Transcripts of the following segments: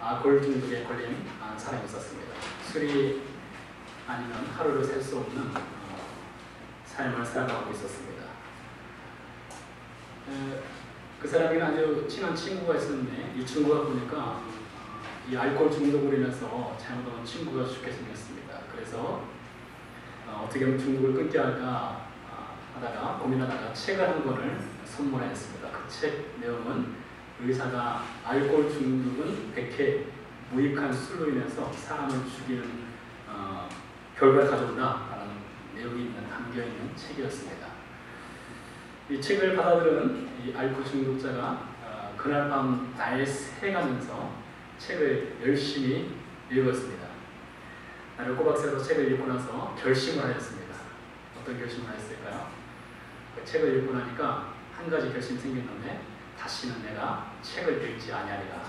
알코올 중독에 걸린 사람이 있었습니다. 술이 아니면 하루를 살 수 없는 삶을 살아가고 있었습니다. 그 사람에게 아주 친한 친구가 있었는데 이 친구가 보니까 이 알코올 중독으로 인해서 잘못하면 친구가 죽게 생겼습니다. 그래서 어떻게 하면 중독을 끊게 할까 하다가 고민하다가 책을 한 권을 선물하였습니다. 그 책 내용은 의사가 알코올 중독은 백해 무익한 술로 인해서 사람을 죽이는 결과를 가져온다라는 내용이 담겨있는 책이었습니다. 이 책을 받아들은 이 알코올 중독자가 그날 밤 날 새가면서 책을 열심히 읽었습니다. 나를 꼬박 새서 책을 읽고 나서 결심을 하였습니다. 어떤 결심을 하였을까요? 그 책을 읽고 나니까 한 가지 결심이 생겼는데 다시는 내가 책을 읽지 아니하리라.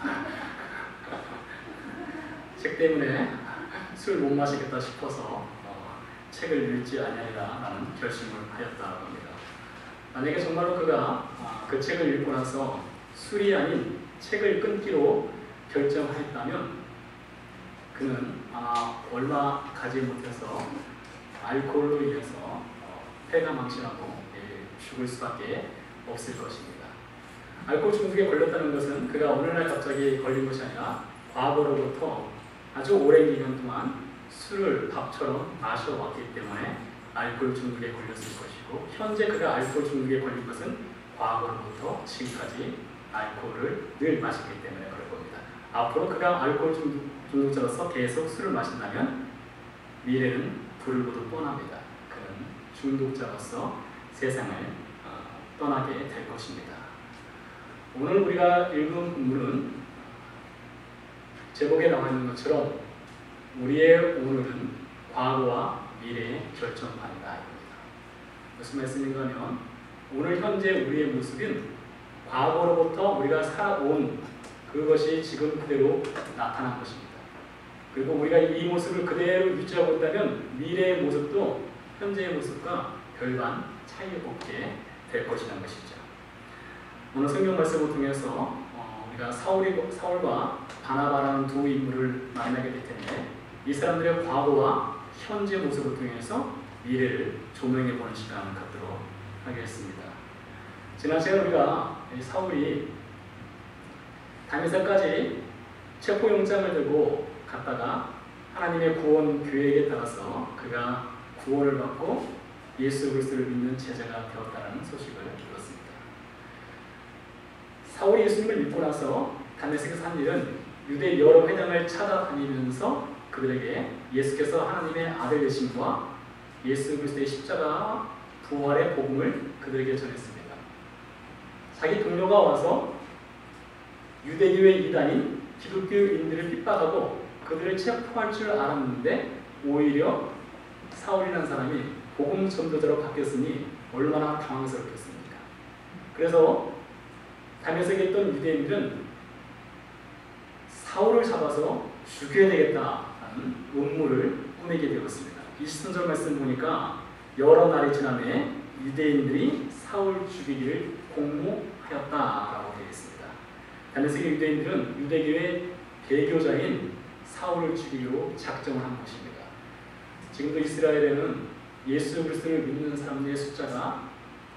책 때문에 술 못 마시겠다 싶어서 책을 읽지 아니하리라라는 결심을 하였다고 합니다. 만약에 정말로 그가 그 책을 읽고 나서 술이 아닌 책을 끊기로 결정하였다면 그는 얼마 가지 못해서 알코올로 인해서 폐가 망신하고 죽을 수밖에 없을 것입니다. 알코올 중독에 걸렸다는 것은 그가 어느 날 갑자기 걸린 것이 아니라 과거로부터 아주 오랜 기간 동안 술을 밥처럼 마셔왔기 때문에 알코올 중독에 걸렸을 것이고, 현재 그가 알코올 중독에 걸린 것은 과거로부터 지금까지 알코올을 늘 마셨기 때문에 그럴 겁니다. 앞으로 그가 알코올 중독자로서 계속 술을 마신다면 미래는 불을 보듯 뻔합니다. 그는 중독자로서 세상을 떠나게 될 것입니다. 오늘 우리가 읽은 본문은 제목에 나와 있는 것처럼 우리의 오늘은 과거와 미래의 결정판이다 이겁니다. 무슨 말씀인가 하면 오늘 현재 우리의 모습은 과거로부터 우리가 살아온 그것이 지금 그대로 나타난 것입니다. 그리고 우리가 이 모습을 그대로 유지하고 있다면 미래의 모습도 현재의 모습과 별반 차이 없게 될 것이라는 것이죠. 오늘 성경 말씀을 통해서 우리가 사울과 바나바라는 두 인물을 만나게 될 텐데 이 사람들의 과거와 현재 모습을 통해서 미래를 조명해 보는 시간을 갖도록 하겠습니다. 지난 시간 우리가 사울이 다메섹까지 체포영장을 들고 갔다가 하나님의 구원 계획에 따라서 그가 구원을 받고 예수 그리스도를 믿는 제자가 되었다는 소식을 들었습니다. 사울이 예수님을 믿고 나서 다메섹에서 한 일은 유대 여러 회당을 찾아다니면서 그들에게 예수께서 하나님의 아들 되심과 예수 그리스도의 십자가 부활의 복음을 그들에게 전했습니다. 자기 동료가 와서 유대교의 이단인 기독교인들을 핍박하고 그들을 체포할 줄 알았는데 오히려 사울이라는 사람이 복음 전도자로 바뀌었으니 얼마나 당황스럽겠습니까? 그래서 다메섹에 있던 유대인들은 사울을 잡아서 죽여야 되겠다라는 음모를 꾸미게 되었습니다. 23절 말씀 보니까 여러 날이 지남에 유대인들이 사울 죽이기를 공모하였다라고 되어 있습니다. 다메섹의 유대인들은 유대교의 대교자인 사울을 죽이기로 작정을 한 것입니다. 지금도 이스라엘에는 예수 그리스도를 믿는 사람들의 숫자가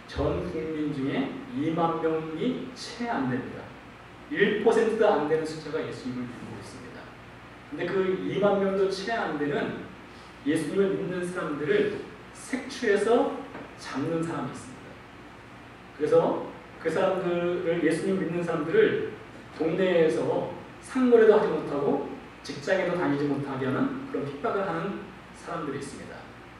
전 국민 중에 2만 명이 채 안 됩니다. 1%도 안 되는 숫자가 예수님을 믿고 있습니다. 근데 그 2만 명도 채 안 되는 예수님을 믿는 사람들을 색출해서 잡는 사람이 있습니다. 그래서 그 사람들을, 예수님 믿는 사람들을 동네에서 상거래도 하지 못하고 직장에도 다니지 못하게 하는 그런 핍박을 하는 사람들이 있습니다.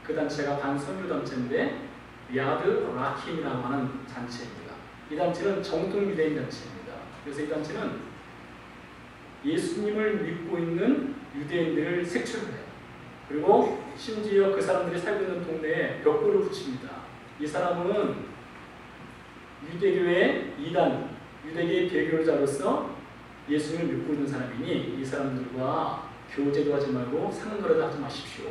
그 단체가 반선교 단체인데 야드 라킴이라고 하는 단체입니다. 이 단체는 정통 유대인 단체입니다. 그래서 이 단체는 예수님을 믿고 있는 유대인들을 색출해요. 그리고 심지어 그 사람들이 살고 있는 동네에 벽돌을 붙입니다. 이 사람은 유대교의 이단, 유대교의 배교자로서 예수님을 믿고 있는 사람이니 이 사람들과 교제도 하지 말고 상거래도 하지 마십시오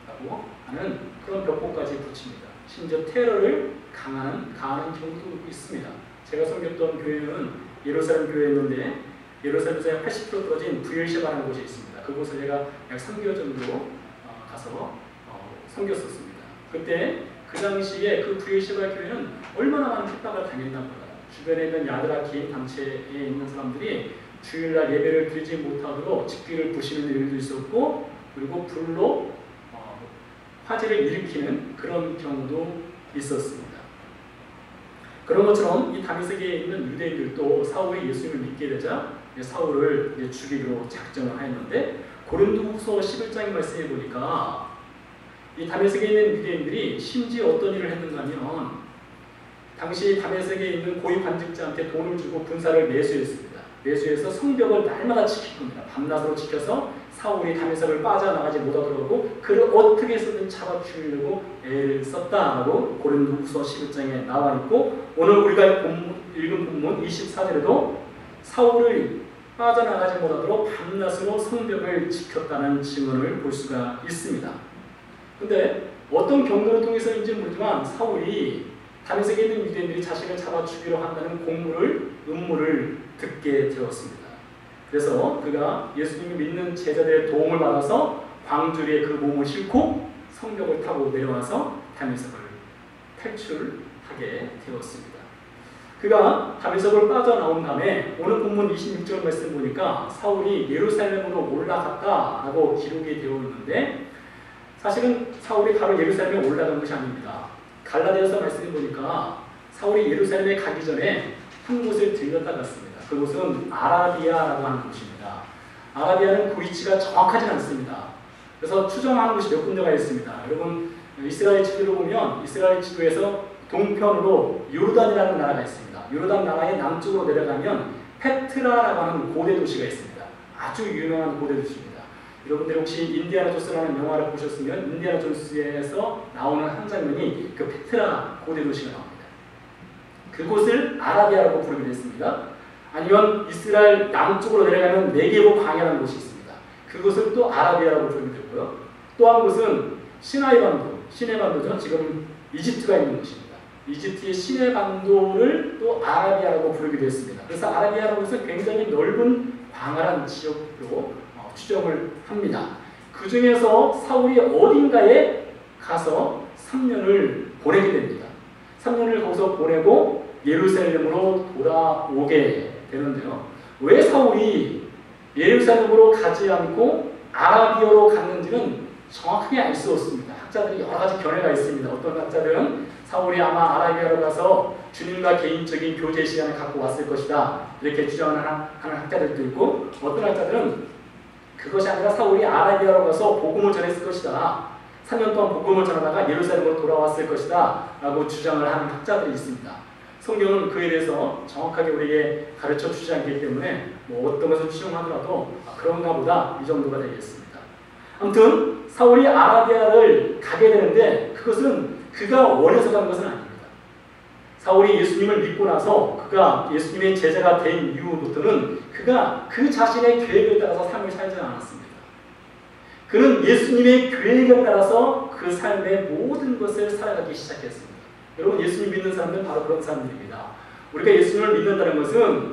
라고 하는 그런 벽보까지 붙입니다. 심지어 테러를 가하는 경우도 있습니다. 제가 섬겼던 교회는 예루살렘 교회였는데 예루살렘에서 80km 떨어진 브엘셰바라는 곳이 있습니다. 그곳을 제가 약 3개월 정도 가서 섬겼었습니다. 그때 그 당시에 그 브엘셰바 교회는 얼마나 많은 핍박을 당했나 몰라요. 주변에 있는 야드라kim 단체에 있는 사람들이 주일날 예배를 드리지 못하도록 집기를 부시는 일도 있었고, 그리고 불로 화재를 일으키는 그런 경우도 있었습니다. 그런 것처럼 이 다메섹에 있는 유대인들도 사울이 예수님을 믿게 되자 사울을 죽이기로 작정을 하였는데, 고린도후서 11장의 말씀에 보니까 이 다메섹에 있는 유대인들이 심지어 어떤 일을 했는가 하면, 당시 다메섹에 있는 고위 관직자한테 돈을 주고 군사를 매수했습니다. 매수해서 성벽을 날마다 지킬 겁니다. 밤낮으로 지켜서 사울이 다메섹을 빠져나가지 못하도록 하고 그를 어떻게 해서든 잡아 죽이려고 애를 썼다라고 고린도후서 11장에 나와 있고, 오늘 우리가 읽은 본문 24절에도 사울을 빠져나가지 못하도록 밤낮으로 성벽을 지켰다는 증언을 볼 수가 있습니다. 근데 어떤 경로를 통해서인지 모르지만 사울이 다메섹에 있는 유대인들이 자신을 잡아 죽이려 한다는 음모를 듣게 되었습니다. 그래서 그가 예수님을 믿는 제자들의 도움을 받아서 광주리에 그 몸을 싣고 성벽을 타고 내려와서 다메섹을 탈출하게 되었습니다. 그가 다메섹을 빠져나온 다음에 오늘 본문 26절 말씀 보니까 사울이 예루살렘으로 올라갔다라고 기록이 되어 있는데, 사실은 사울이 바로 예루살렘에 올라간 것이 아닙니다. 갈라디아서 말씀을 보니까 사울이 예루살렘에 가기 전에 한 곳을 들렸다 갔습니다. 그곳은 아라비아라고 하는 곳입니다. 아라비아는 그 위치가 정확하진 않습니다. 그래서 추정하는 곳이 몇 군데가 있습니다. 여러분 이스라엘 지도를 보면 이스라엘 지도에서 동편으로 요르단이라는 나라가 있습니다. 요르단 나라의 남쪽으로 내려가면 페트라라고 하는 고대 도시가 있습니다. 아주 유명한 고대 도시입니다. 여러분들 혹시 인디아나 존스라는 영화를 보셨으면 인디아나 존스에서 나오는 한 장면이 그 페트라 고대 도시가 나옵니다. 그곳을 아라비아라고 부르기도 했습니다. 아니면 이스라엘 남쪽으로 내려가면 네게보 광야라는 곳이 있습니다. 그곳을 또 아라비아라고 부르기도 했고요. 또 한 곳은 시내반도죠. 지금 이집트가 있는 곳입니다. 이집트의 시내반도를 또 아라비아라고 부르기도 했습니다. 그래서 아라비아라고 해서 굉장히 넓은 광활한 지역으로 추정을 합니다. 그 중에서 사울이 어딘가에 가서 3년을 보내게 됩니다. 3년을 거기서 보내고 예루살렘으로 돌아오게 되는데요. 왜 사울이 예루살렘으로 가지 않고 아라비아로 갔는지는 정확하게 알 수 없습니다. 학자들이 여러 가지 견해가 있습니다. 어떤 학자들은 사울이 아마 아라비아로 가서 주님과 개인적인 교제 시간을 갖고 왔을 것이다, 이렇게 주장하는 학자들도 있고, 어떤 학자들은 그것이 아니라 사울이 아라비아로 가서 복음을 전했을 것이다, 3년 동안 복음을 전하다가 예루살렘으로 돌아왔을 것이다 라고 주장을 하는 학자들이 있습니다. 성경은 그에 대해서 정확하게 우리에게 가르쳐 주지 않기 때문에 어떤 것을 추정하더라도 그런가 보다 이 정도가 되겠습니다. 아무튼 사울이 아라비아를 가게 되는데 그것은 그가 원해서 간 것은 아닙니다. 사울이 예수님을 믿고 나서 그가 예수님의 제자가 된 이후부터는 그가 그 자신의 계획을 따라서 삶을 살지 않았습니다. 그는 예수님의 계획에 따라서 그 삶의 모든 것을 살아가기 시작했습니다. 여러분, 예수님 믿는 사람들은 바로 그런 사람들입니다. 우리가 예수님을 믿는다는 것은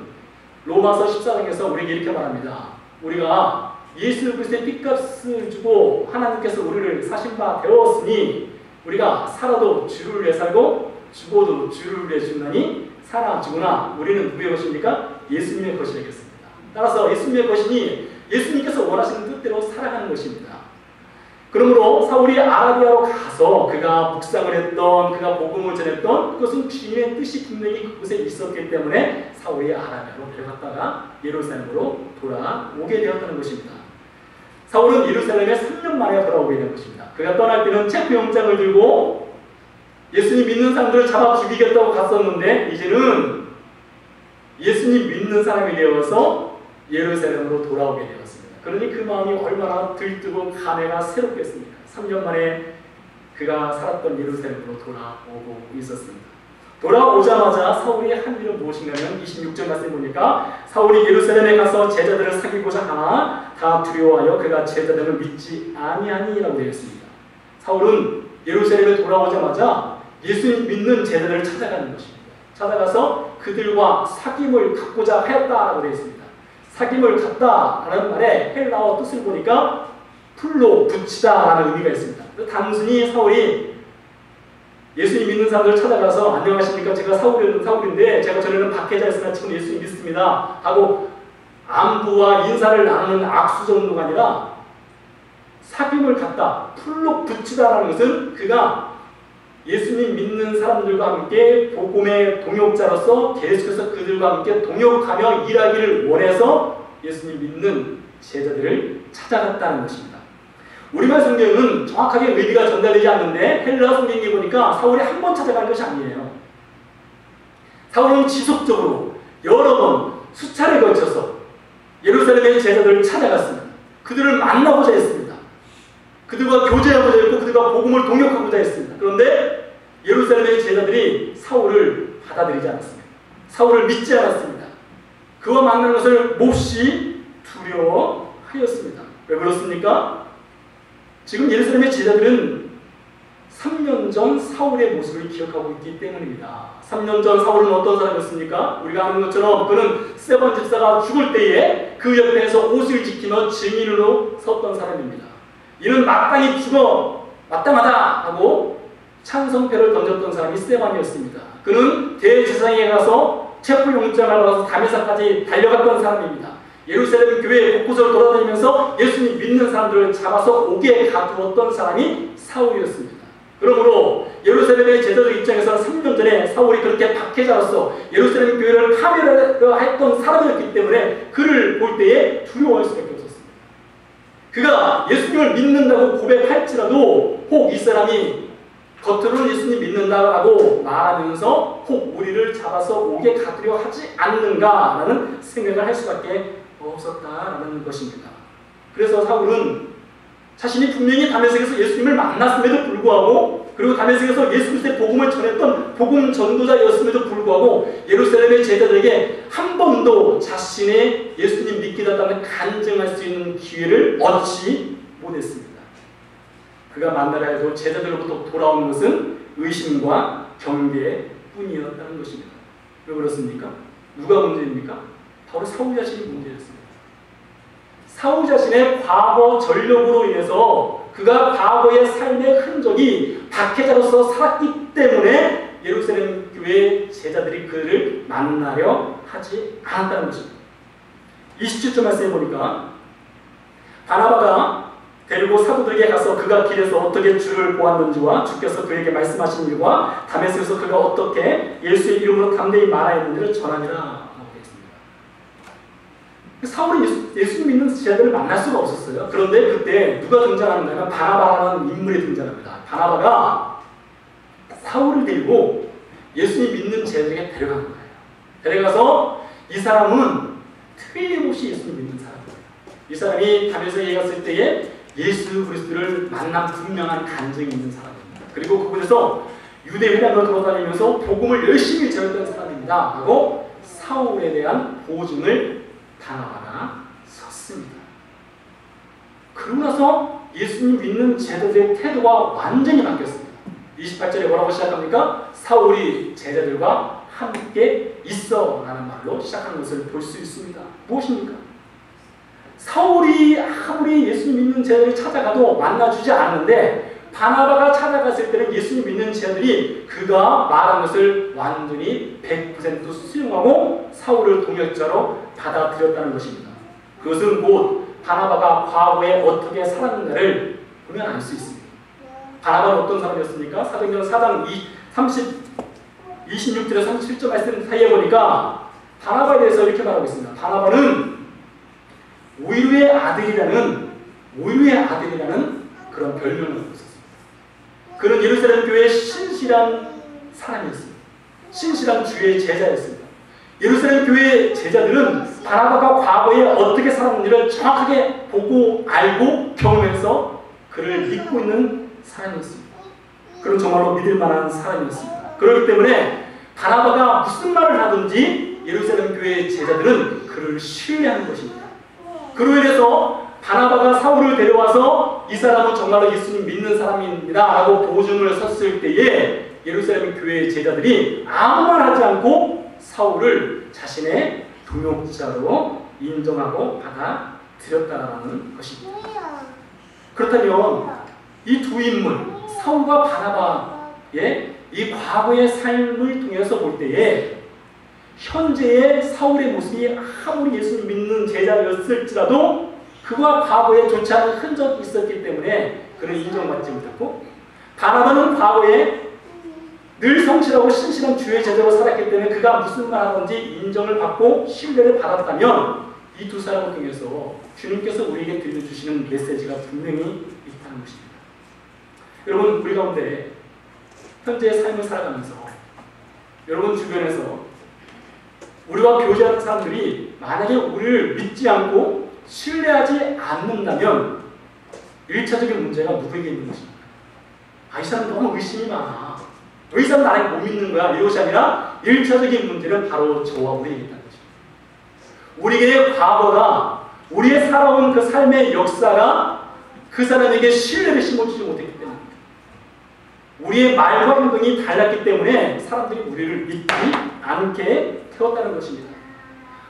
로마서 14장에서 우리에게 이렇게 말합니다. 우리가 예수 그리스도의 핏값을 주고 하나님께서 우리를 사신 바 되었으니 우리가 살아도 주를 위해 살고 죽어도 주를 위해 죽나니 살아 죽으나 우리는 누구의 것입니까? 예수님의 것이겠습니다. 따라서 예수님의 것이니 예수님께서 원하시는 뜻대로 살아가는 것입니다. 그러므로 사울이 아라비아로 가서 그가 묵상을 했던, 그가 복음을 전했던 그것은 주님의 뜻이 분명히 그곳에 있었기 때문에 사울이 아라비아로 내려갔다가 예루살렘으로 돌아오게 되었다는 것입니다. 사울은 예루살렘에 3년 만에 돌아오게 된 것입니다. 그가 떠날 때는 체포영장을 들고 예수님 믿는 사람들을 잡아 죽이겠다고 갔었는데 이제는 예수님 믿는 사람이 되어서 예루살렘으로 돌아오게 되었습니다. 그러니 그 마음이 얼마나 들뜨고 감회가 새롭겠습니까? 3년 만에 그가 살았던 예루살렘으로 돌아오고 있었습니다. 돌아오자마자 사울이 한 일은 무엇인가면 26절 말씀 보니까 사울이 예루살렘에 가서 제자들을 사귀고자 하나 다 두려워하여 그가 제자들을 믿지 아니하니라고 되어 있습니다. 사울은 예루살렘에 돌아오자마자 예수님 믿는 제자들을 찾아가는 것입니다. 찾아가서 그들과 사귐을 갖고자 하였다라고 되어 있습니다. 사귐을 갖다라는 말의 헬라어 뜻을 보니까 풀로 붙이다라는 의미가 있습니다. 단순히 사울이 예수님 믿는 사람들을 찾아가서 안녕하십니까? 제가 사울인데 제가 전에는 박해자였으나 지금 예수님 믿습니다 하고 안부와 인사를 나누는 악수 정도가 아니라 사귐을 갖다 풀로 붙이다라는 것은 그가 예수님 믿는 사람들과 함께 복음의 동역자로서 계속해서 그들과 함께 동역하며 일하기를 원해서 예수님 믿는 제자들을 찾아갔다는 것입니다. 우리말 성경은 정확하게 의미가 전달되지 않는데 헬라 성경에 보니까 사울이 한 번 찾아간 것이 아니에요. 사울은 지속적으로 여러 번 수차례 걸쳐서 예루살렘의 제자들을 찾아갔습니다. 그들을 만나고자 했습니다. 그들과 교제하고자 했고 그들과 복음을 동역하고자 했습니다. 그런데 예루살렘의 제자들이 사울을 받아들이지 않았습니다. 사울을 믿지 않았습니다. 그와 만나는 것을 몹시 두려워하였습니다. 왜 그렇습니까? 지금 예루살렘의 제자들은 3년 전 사울의 모습을 기억하고 있기 때문입니다. 3년 전 사울은 어떤 사람이었습니까? 우리가 아는 것처럼 그는 스데반 집사가 죽을 때에 그 옆에서 옷을 지키며 증인으로 섰던 사람입니다. 이는 마땅히 죽어 마땅하다 하고 찬성패를 던졌던 사람이 스데반이었습니다. 그는 대제사장에 가서 체포영장을 받아서 다메섹까지 달려갔던 사람입니다. 예루살렘 교회 곳곳을 돌아다니면서 예수님 믿는 사람들을 잡아서 옥에 가두었던 사람이 사울이었습니다. 그러므로 예루살렘의 제자들 입장에서는 3년 전에 사울이 그렇게 박해자로서 예루살렘 교회를 파멸했던 사람이었기 때문에 그를 볼 때에 두려워할 수밖에 없었습니다. 그가 예수님을 믿는다고 고백할지라도 혹 이 사람이 겉으로는 예수님 믿는다라고 말하면서 혹 우리를 잡아서 옥에 가두려 하지 않는가라는 생각을 할 수밖에 없었다라는 것입니다. 그래서 사울은 자신이 분명히 다메섹에서 예수님을 만났음에도 불구하고 그리고 다메섹에서 예수 그리스도의 복음을 전했던 복음 전도자였음에도 불구하고 예루살렘의 제자들에게 한 번도 자신의 예수님 믿기다라는 간증할 수 있는 기회를 얻지 못했습니다. 그가 만나라 해도 제자들로부터 돌아오는 것은 의심과 경계뿐이었다는 것입니다. 왜 그렇습니까? 누가 문제입니까? 바로 사울 자신이 문제였습니다. 사울 자신의 과거 전력으로 인해서 그가 과거의 삶의 흔적이 박해자로서 살았기 때문에 예루살렘 교회 제자들이 그를 만나려 하지 않았다는 것입니다. 27절 말씀해 보니까 바나바가 데리고 사도들에게 가서 그가 길에서 어떻게 주를 보았는지와 주께서 그에게 말씀하신 일과 다메섹에서 그가 어떻게 예수의 이름으로 담대히 말하였는지를 전하니라. 사울은 예수님 믿는 제자들을 만날 수가 없었어요. 그런데 그때 누가 등장하는가 하면 바나바라는 인물이 등장합니다. 바나바가 사울을 데리고 예수님 믿는 제자들에게 데려간 거예요. 데려가서 이 사람은 틀림없이 예수님 믿는 사람이에요. 이 사람이 다메섹에 갔을 때에 예수 그리스도를 만난 분명한 간증이 있는 사람입니다. 그리고 그곳에서 유대 회당을 돌아다니면서 복음을 열심히 전했던 사람입니다. 하고 사울에 대한 보증을 바나바가 섰습니다. 그러고 나서 예수님 믿는 제자들의 태도가 완전히 바뀌었습니다. 28절에 뭐라고 시작합니까? 사울이 제자들과 함께 있어 라는 말로 시작하는 것을 볼 수 있습니다. 무엇입니까? 사울이 아무리 예수님 믿는 제자들을 찾아가도 만나주지 않는데 바나바가 찾아갔을 때는 예수님 믿는 제자들이 그가 말한 것을 완전히 100% 수용하고 사울을 동역자로 받아들였다는 것입니다. 그것은 곧 바나바가 과거에 어떻게 살았는가를 보면 알 수 있습니다. 바나바는 어떤 사람이었습니까? 사도행전 4장 26절에 37절 말씀 사이에 보니까 바나바에 대해서 이렇게 말하고 있습니다. 바나바는 오히려의 아들이라는 그런 별명을 갖고 있었습니다. 그는 예루살렘 교회의 신실한 사람이었습니다. 신실한 주의 제자였습니다. 예루살렘 교회의 제자들은 바나바가 과거에 어떻게 살았는지를 정확하게 보고 알고 경험해서 그를 믿고 있는 사람이었습니다. 그는 정말로 믿을 만한 사람이었습니다. 그렇기 때문에 바나바가 무슨 말을 하든지 예루살렘 교회의 제자들은 그를 신뢰하는 것입니다. 그로 인해서 바나바가 사울을 데려와서 이 사람은 정말로 예수님 믿는 사람입니다 라고 보증을 섰을 때에 예루살렘 교회의 제자들이 아무 말 하지 않고 사울을 자신의 동역자로 인정하고 받아들였다라는 것입니다. 그렇다면 이 두 인물 사울과 바나바의 이 과거의 삶을 통해서 볼 때에 현재의 사울의 모습이 아무리 예수를 믿는 제자였을지라도 그와 과거에 좋지 않은 흔적이 있었기 때문에 그는 인정받지 못했고, 바나바는 과거에 늘 성실하고 신실한 주의 제자로 살았기 때문에 그가 무슨 말 하든지 인정을 받고 신뢰를 받았다면 이 두 사람을 통해서 주님께서 우리에게 들려주시는 메시지가 분명히 있다는 것입니다. 여러분, 우리 가운데 현재의 삶을 살아가면서 여러분 주변에서 우리와 교제하는 사람들이 만약에 우리를 믿지 않고 신뢰하지 않는다면 1차적인 문제가 누구에게 있는 것입니까? 이 사람 너무 의심이 많아. 이 사람 나를 못 믿는 거야. 이것이 아니라 1차적인 문제는 바로 저와 우리에게 있다는 것입니다. 우리의 과거가, 우리의 살아온 그 삶의 역사가 그 사람에게 신뢰를 심어주지 못했기 때문입니다. 우리의 말과 행동이 달랐기 때문에 사람들이 우리를 믿지 않게 태웠다는 것입니다.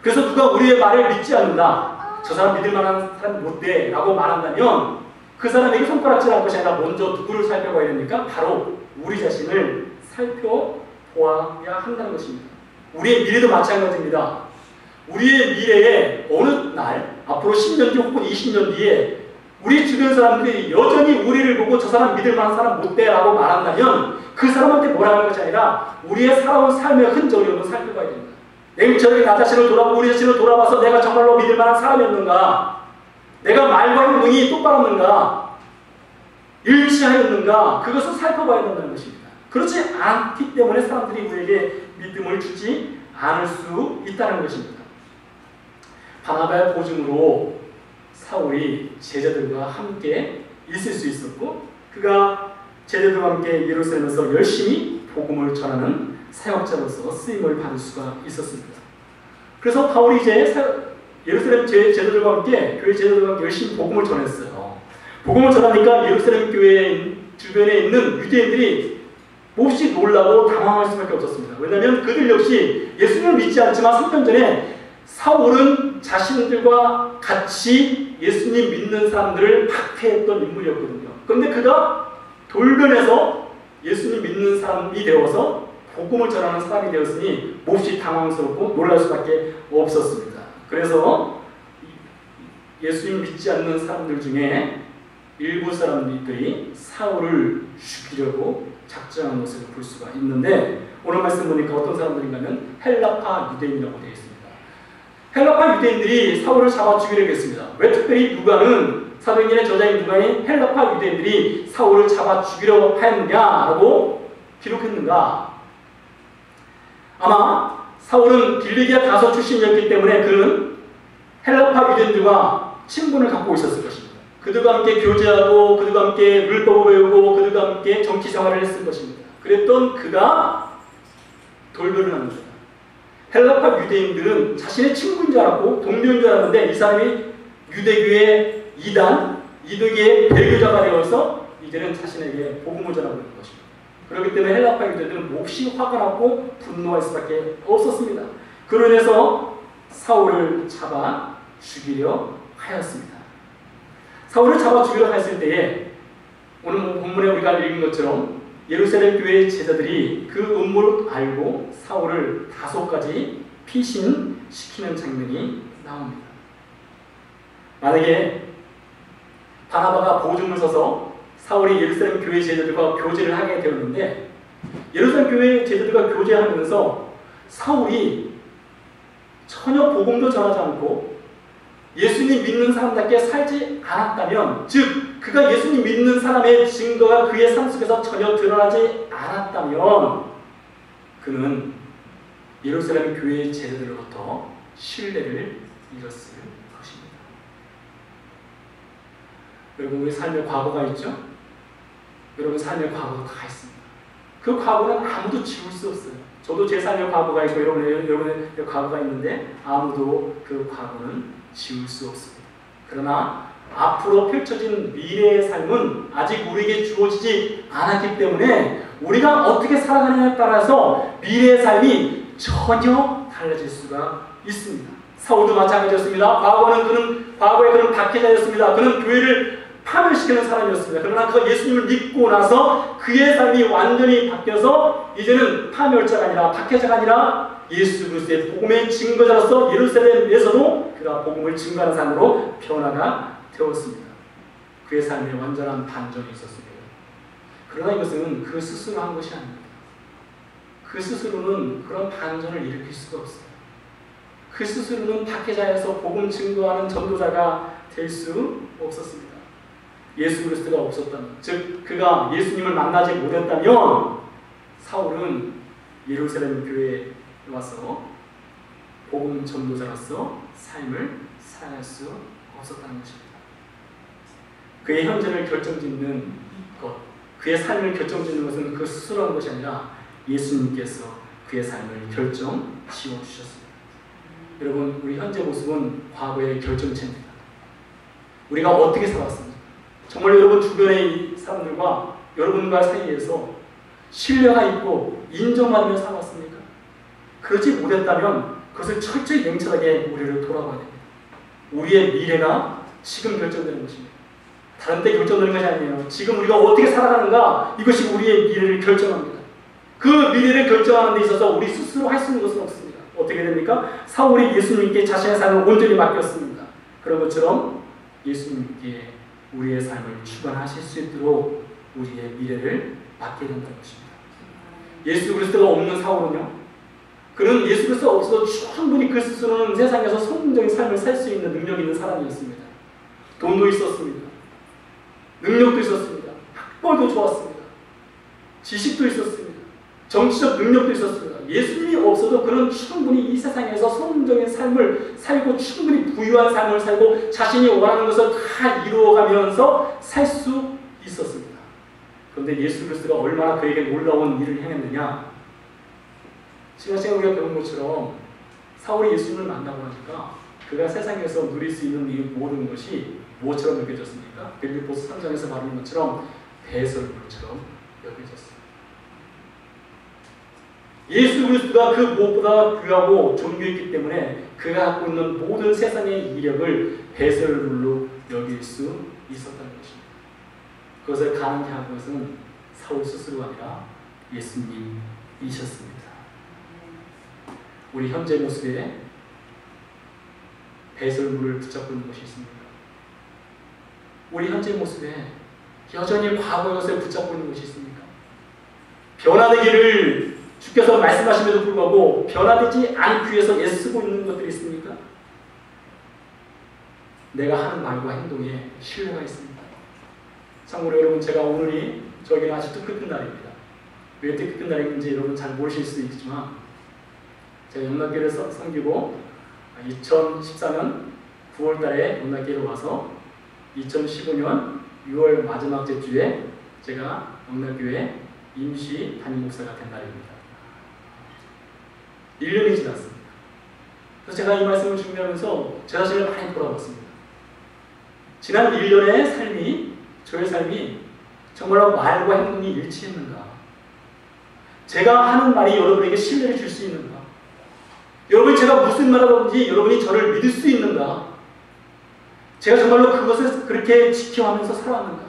그래서 누가 우리의 말을 믿지 않는다, 저 사람 믿을 만한 사람 못 돼 라고 말한다면 그 사람에게 손가락질할 것이 아니라 먼저 누구를 살펴봐야 됩니까? 바로 우리 자신을 살펴보아야 한다는 것입니다. 우리의 미래도 마찬가지입니다. 우리의 미래에 어느 날, 앞으로 10년 뒤 혹은 20년 뒤에 우리 주변 사람들이 여전히 우리를 보고 저 사람 믿을 만한 사람 못 돼 라고 말한다면 그 사람한테 뭐라 하는 것이 아니라 우리의 살아온 삶의 흔적을 한번 살펴봐야 됩니다. 냉철하게 나 자신을 돌아보고 우리 자신을 돌아봐서 내가 정말로 믿을 만한 사람이었는가, 내가 말과 행동이 똑바랐는가, 일치하였는가, 그것을 살펴봐야 된다는 것입니다. 그렇지 않기 때문에 사람들이 우리에게 믿음을 주지 않을 수 있다는 것입니다. 바나바의 보증으로 사울이 제자들과 함께 있을 수 있었고, 그가 제자들과 함께 예루살렘에서 열심히 복음을 전하는 사역자로서 쓰임을 받을 수가 있었습니다. 그래서 바울이 이제 예루살렘 제자들과 함께, 교회 제자들과 함께 열심히 복음을 전했어요. 복음을 전하니까 예루살렘 교회 주변에 있는 유대인들이 몹시 놀라고 당황할 수밖에 없었습니다. 왜냐하면 그들 역시 예수님을 믿지 않지만 3년 전에 사울은 자신들과 같이 예수님 믿는 사람들을 박해했던 인물이었거든요. 그런데 그가 돌변해서 예수님 믿는 사람이 되어서 복음을 전하는 사람이 되었으니 몹시 당황스럽고 놀랄 수밖에 없었습니다. 그래서 예수님 믿지 않는 사람들 중에 일부 사람들이 사울을 죽이려고 작정한 것을 볼 수가 있는데, 오늘 말씀 보니까 어떤 사람들인가 하면 헬라파 유대인이라고 되어 있습니다. 헬라파 유대인들이 사울을 잡아 죽이려고 했습니다. 왜 특별히 누가는, 사도행전의 저자인 누가는 헬라파 유대인들이 사울을 잡아 죽이려고 했느냐라고 기록했는가? 아마 사울은 길리기아 다소 출신이었기 때문에 그는 헬라파 유대인들과 친분을 갖고 있었을 것입니다. 그들과 함께 교제하고 그들과 함께 율법을 배우고 그들과 함께 정치 생활을 했을 것입니다. 그랬던 그가 돌변을 합니다. 헬라파 유대인들은 자신의 친구인 줄 알았고 동료인 줄 알았는데 이 사람이 유대교의 이단, 유대교의 배교자가 되어서 이제는 자신에게 복음을 전하고 있는 것입니다. 그렇기 때문에 헬라파 유대인들은 몹시 화가 나고 분노할 수밖에 없었습니다. 그로 인해서 사울을 잡아 죽이려 하였습니다. 사울을 잡아 죽이려 했을 때에 오늘 본문에 우리가 읽은 것처럼 예루살렘 교회의 제자들이 그 음모를 알고 사울을 다소까지 피신시키는 장면이 나옵니다. 만약에 바나바가 보증을 서서 사울이 예루살렘 교회 제자들과 교제를 하게 되었는데, 예루살렘 교회 제자들과 교제하면서 사울이 전혀 복음도 전하지 않고 예수님 믿는 사람답게 살지 않았다면, 즉 그가 예수님 믿는 사람의 증거가 그의 삶 속에서 전혀 드러나지 않았다면 그는 예루살렘 교회의 제자들로부터 신뢰를 잃었을 것입니다. 여러분, 우리 삶의 과거가 있죠? 여러분 삶의 과거가 다 있습니다. 그 과거는 아무도 지울 수 없어요. 저도 제 삶의 과거가 있고 여러분의 과거가 있는데 아무도 그 과거는 지울 수 없습니다. 그러나 앞으로 펼쳐진 미래의 삶은 아직 우리에게 주어지지 않았기 때문에 우리가 어떻게 살아가느냐에 따라서 미래의 삶이 전혀 달라질 수가 있습니다. 사울도 마찬가지였습니다. 과거에 그는 박해자였습니다. 그는 교회를 파멸시키는 사람이었습니다. 그러나 그 예수님을 믿고 나서 그의 삶이 완전히 바뀌어서 이제는 파멸자가 아니라 박해자가 아니라 예수 그리스도의 복음의 증거자로서 예루살렘에서도 그가 복음을 증거하는 삶으로 변화가 되었습니다. 그의 삶에 완전한 반전이 있었습니다. 그러나 이것은 그 스스로 한 것이 아닙니다. 그 스스로는 그런 반전을 일으킬 수가 없어요. 그 스스로는 박해자에서 복음 증거하는 전도자가 될 수 없었습니다. 예수 그리스도가 없었다면, 즉 그가 예수님을 만나지 못했다면 사울은 예루살렘 교회에 와서 복음 전도자로서 삶을 살아갈 수 없었다는 것입니다. 그의 현재를 결정짓는 것, 그의 삶을 결정짓는 것은 그 스스로 하는 것이 아니라 예수님께서 그의 삶을 결정 지어주셨습니다. 여러분, 우리 현재 모습은 과거의 결정체입니다. 우리가 어떻게 살았습니까? 정말 여러분 주변의 사람들과 여러분과 사이에서 신뢰가 있고 인정받으며 살았습니까? 그러지 못했다면 그것을 철저히 냉철하게 우리를 돌아봐야 됩니다. 우리의 미래가 지금 결정되는 것입니다. 다른 데 결정되는 것이 아니에요. 지금 우리가 어떻게 살아가는가, 이것이 우리의 미래를 결정합니다. 그 미래를 결정하는 데 있어서 우리 스스로 할 수 있는 것은 없습니다. 어떻게 됩니까? 사울이 예수님께 자신의 삶을 온전히 맡겼습니다. 그런 것처럼 예수님께 우리의 삶을 주관하실 수 있도록 우리의 미래를 맡게 된다는 것입니다. 예수 그리스도가 없는 사울은요, 그는 예수 그리스도가 없어도 충분히 그 스스로는 세상에서 성공적인 삶을 살 수 있는 능력이 있는 사람이었습니다. 돈도 있었습니다. 능력도 있었습니다. 학벌도 좋았습니다. 지식도 있었습니다. 정치적 능력도 있었습니다. 예수님이 없어도 그는 충분히 이 세상에서 성공적인 삶을 살고 충분히 부유한 삶을 살고 자신이 원하는 것을 다 이루어가면서 살 수 있었습니다. 그런데 예수 그리스도가 얼마나 그에게 놀라운 일을 행했느냐, 지난 시간에 우리가 배운 것처럼 사울이 예수님을 만나고 나니까 그가 세상에서 누릴 수 있는 이 모든 것이 무엇처럼 느껴졌습니까? 빌립보서 3장에서 말하는 것처럼 배설물처럼 여겨졌습니다. 예수 그리스도가 그 무엇보다 귀하고 존귀했기 때문에 그가 갖고 있는 모든 세상의 이력을 배설물로 여길 수 있었다는 것입니다. 그것을 가능케 한 것은 사울 스스로가 아니라 예수님이셨습니다. 우리 현재 모습에 배설물을 붙잡고 있는 것이 있습니까? 우리 현재 모습에 여전히 과거의 것을 붙잡고 있는 것이 있습니까? 변화되기를 주께서 말씀하심에도 불구하고 변화되지 않기 위해서 애쓰고 있는 것들이 있습니까? 내가 하는 말과 행동에 신뢰가 있습니다. 참고로 여러분, 제가 오늘이 저에게는 아주 뜻깊은 날입니다. 왜 뜻깊은 날인지 여러분 잘 모르실 수도 있지만, 제가 영락교회를 섬기고 2014년 9월 달에 영락교회로 와서 2015년 6월 마지막 주에 제가 영락교회 임시 담임 목사가 된 날입니다. 1년이 지났습니다. 그래서 제가 이 말씀을 준비하면서 제 자신을 많이 돌아봤습니다. 지난 1년의 삶이, 저의 삶이 정말로 말과 행동이 일치했는가? 제가 하는 말이 여러분에게 신뢰를 줄 수 있는가? 여러분이 제가 무슨 말을 하든지 여러분이 저를 믿을 수 있는가? 제가 정말로 그것을 그렇게 지켜하면서 살아왔는가?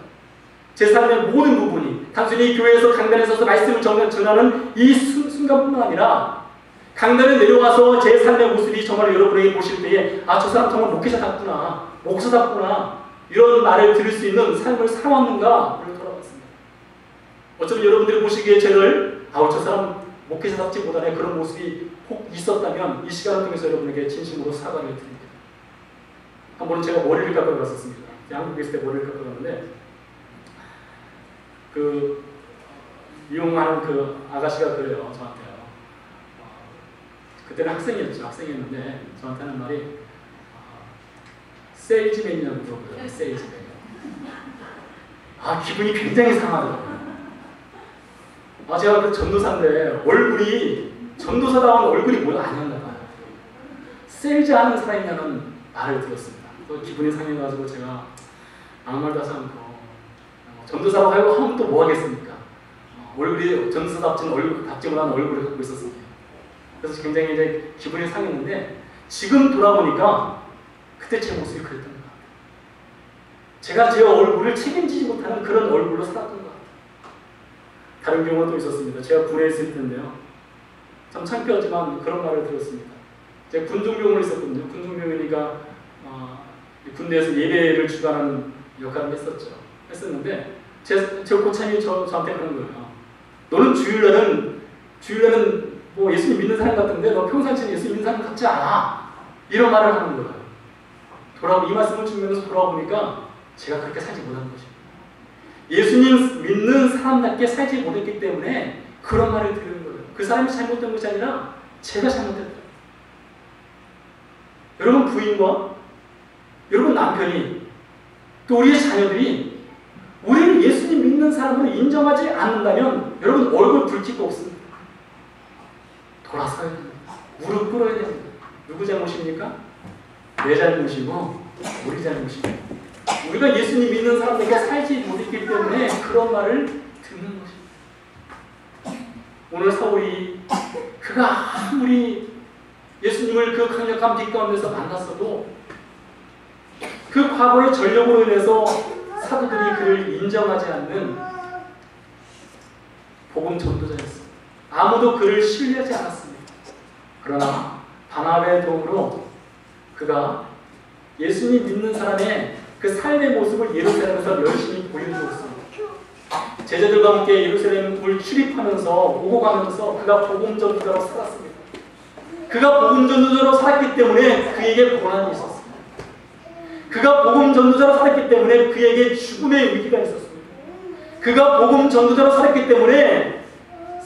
제 삶의 모든 부분이 단순히 교회에서 강단에 서서 말씀을 전하는 이 순간뿐만 아니라 강단에 내려와서 제 삶의 모습이 정말 여러분에게 보실 때에 아, 저 사람 정말 목회자답구나, 목사답구나, 이런 말을 들을 수 있는 삶을 살아왔는가를 돌아봤습니다. 어쩌면 여러분들이 보시기에 저를 저 사람 목회자답지 못하네, 그런 모습이 혹 있었다면 이 시간을 통해서 여러분에게 진심으로 사과를 드립니다. 한 번은 제가 머리를 깎아 갔었습니다. 한국에 있을 때 머리를 깎아 갔는데 그 미용하는 그 아가씨가 그래요, 저한테요. 그때는 학생이었는데 저한테 하는 말이 세일즈맨이라고 물어보더라고요. 세일즈맨. 기분이 굉장히 상하더라고요. 제가 그 전도사인데 얼굴이, 전도사다운 얼굴이 뭐가 아니었나 봐요. 세일즈 하는 사람이라는 말을 들었습니다. 기분이 상해가지고 제가 아무 말도 하지 않고 전도사라고 하면 또 뭐 하겠습니까? 얼굴이 전도사답지는 얼굴, 답지 못한 얼굴을 갖고 있었습니다. 그래서 굉장히 이제 기분이 상했는데, 지금 돌아보니까 그때 제 모습이 그랬던 것 같아요. 제가 제 얼굴을 책임지지 못하는 그런 얼굴로 살았던 것 같아요. 다른 경우가 또 있었습니다. 제가 군에 있을 텐데요. 참 창피하지만 그런 말을 들었습니다. 제가 군중병원에 있었거든요. 군중병원이니까 군대에서 예배를 주관하는 역할을 했었는데 제 고참이 저한테 그런 거예요. 너는 주일날은 뭐 예수님 믿는 사람 같은데 너 평상시에 예수님 믿는 사람 같지 않아. 이런 말을 하는 거예요. 이 말씀을 주면서 돌아보니까 제가 그렇게 살지 못한 것입니다. 예수님 믿는 사람답게 살지 못했기 때문에 그런 말을 들은 거예요. 그 사람이 잘못된 것이 아니라 제가 잘못했다. 여러분 부인과 여러분 남편이 또 우리의 자녀들이 우리를 예수님 믿는 사람으로 인정하지 않는다면 여러분 얼굴 붉힐 거 없습니다. 돌아서야 됩니다. 무릎 꿇어야 됩니다. 누구 잘못입니까? 내 잘못이고 우리 잘못입니다. 우리가 예수님 믿는 사람들에게 살지 못했기 때문에 그런 말을 듣는 것입니다. 오늘 사울이 그가 아무리 예수님을 그 강력한 빛 가운데서 만났어도 그 과거의 전력으로 인해서 사도들이 그를 인정하지 않는 복음 전도자였습니다. 아무도 그를 신뢰하지 않았습니다. 그러나 바나바의 도움으로 그가 예수님 믿는 사람의 그 삶의 모습을 예루살렘에서 열심히 보여주었습니다. 제자들과 함께 예루살렘을 출입하면서 오고 가면서 그가 복음 전도자로 살았습니다. 그가 복음 전도자로 살았기 때문에 그에게 고난이 있었습니다. 그가 복음 전도자로 살았기 때문에 그에게 죽음의 위기가 있었습니다. 그가 복음 전도자로 살았기 때문에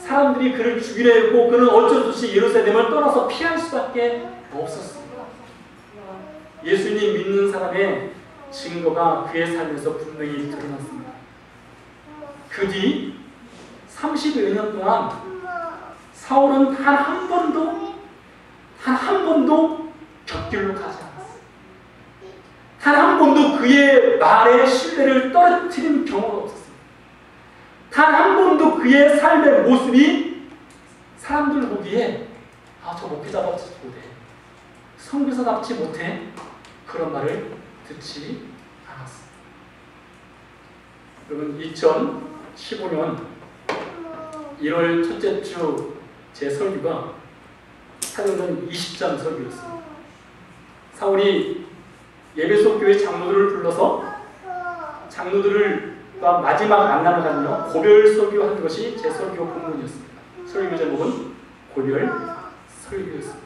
사람들이 그를 죽이려 했고 그는 어쩔 수 없이 예루살렘을 떠나서 피할 수밖에 없었습니다. 예수님 믿는 사람의 증거가 그의 삶에서 분명히 드러났습니다. 그 뒤 30여 년 동안 사울은 단 한 번도 곁길로 가지 않았어요. 단 한 번도 그의 말에 신뢰를 떨어뜨린 경우가 없었습니다. 단 한 번도 그의 삶의 모습이 사람들 보기에 저 목회자답지 못해, 선교사답지 못해, 그런 말을 듣지 않았습니다. 여러분 2015년 1월 첫째 주 제 설교가 사도행전 20장 설교였습니다. 사울이 예배소 교회 장로들을 불러서 장로들과 마지막 만남을 갖며 고별 설교한 것이 제 설교 본문이었습니다. 설교 제목은 고별 설교였습니다.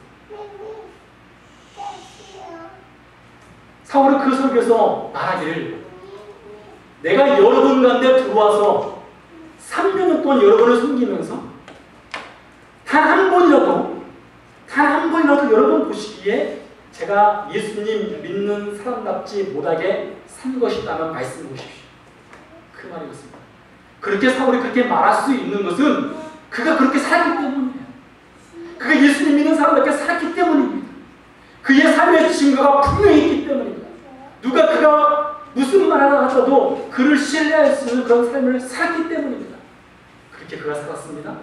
사울은 그 설교에서 말하기를 내가 여러분 가운데 들어와서 3년 동안 여러분을 섬기면서 단 한 번이라도 여러분 보시기에 제가 예수님 믿는 사람답지 못하게 산 것이다면 말씀해 보십시오. 그 말이었습니다. 그렇게 사울이 그렇게 말할 수 있는 것은 그가 그렇게 살았기 때문이에요. 그가 예수님 믿는 사람답게 살았기 때문입니다. 그의 삶의 증거가 분명히 있기 때문입니다. 그가 무슨 말 하나 하셔도 그를 신뢰할 수 있는 그런 삶을 살았기 때문입니다. 그렇게 그가 살았습니다.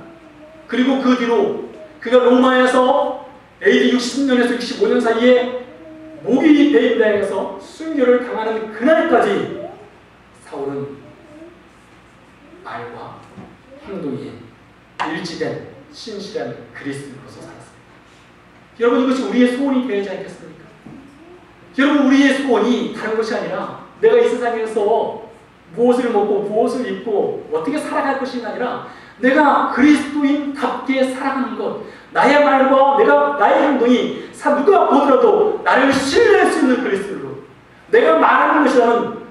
그리고 그 뒤로 그가 로마에서 AD 60년에서 65년 사이에 모기 대입당해서 순교를 당하는 그날까지 사울은 말과 행동이 일치된 신실한 그리스도로서 살았습니다. 여러분 이것이 우리의 소원이 되어야지 않겠습니까? 여러분 우리의 소원이 다른 것이 아니라 내가 이 세상에서 무엇을 먹고 무엇을 입고 어떻게 살아갈 것이 아니라 내가 그리스도인답게 살아가는 것, 나의 말과 나의 행동이 누가 보더라도 나를 신뢰할 수 있는 그리스도로 내가 말하는 것이라면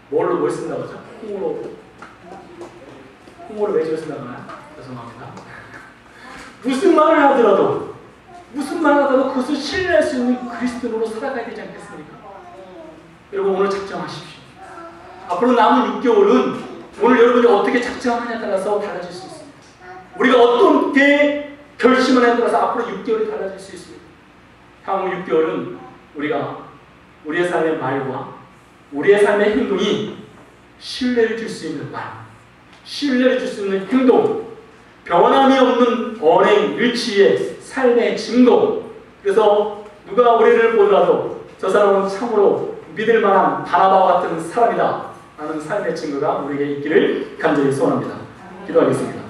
뭘 쓴다고 하죠? 홍어로 매주를 쓴다고 하나요? 죄송합니다. 무슨 말을 하더라도 그것을 신뢰할 수 있는 그리스도로 살아가야 되지 않겠습니까? 여러분 오늘 작정하십시오. 앞으로 남은 6개월은 오늘 여러분이 어떻게 작정하느냐에 따라서 달라질 수 있습니다. 우리가 어떻게 결심하느냐에 따라서 앞으로 6개월이 달라질 수 있습니다. 향후 6개월은 우리가 우리의 삶의 말과 우리의 삶의 행동이 신뢰를 줄 수 있는 말, 신뢰를 줄 수 있는 행동, 변함이 없는 언행, 일치의 삶의 증거, 그래서 누가 우리를 보더라도 저 사람은 참으로 믿을 만한 바나바와 같은 사람이다 라는 삶의 증거가 우리에게 있기를 간절히 소원합니다. 기도하겠습니다.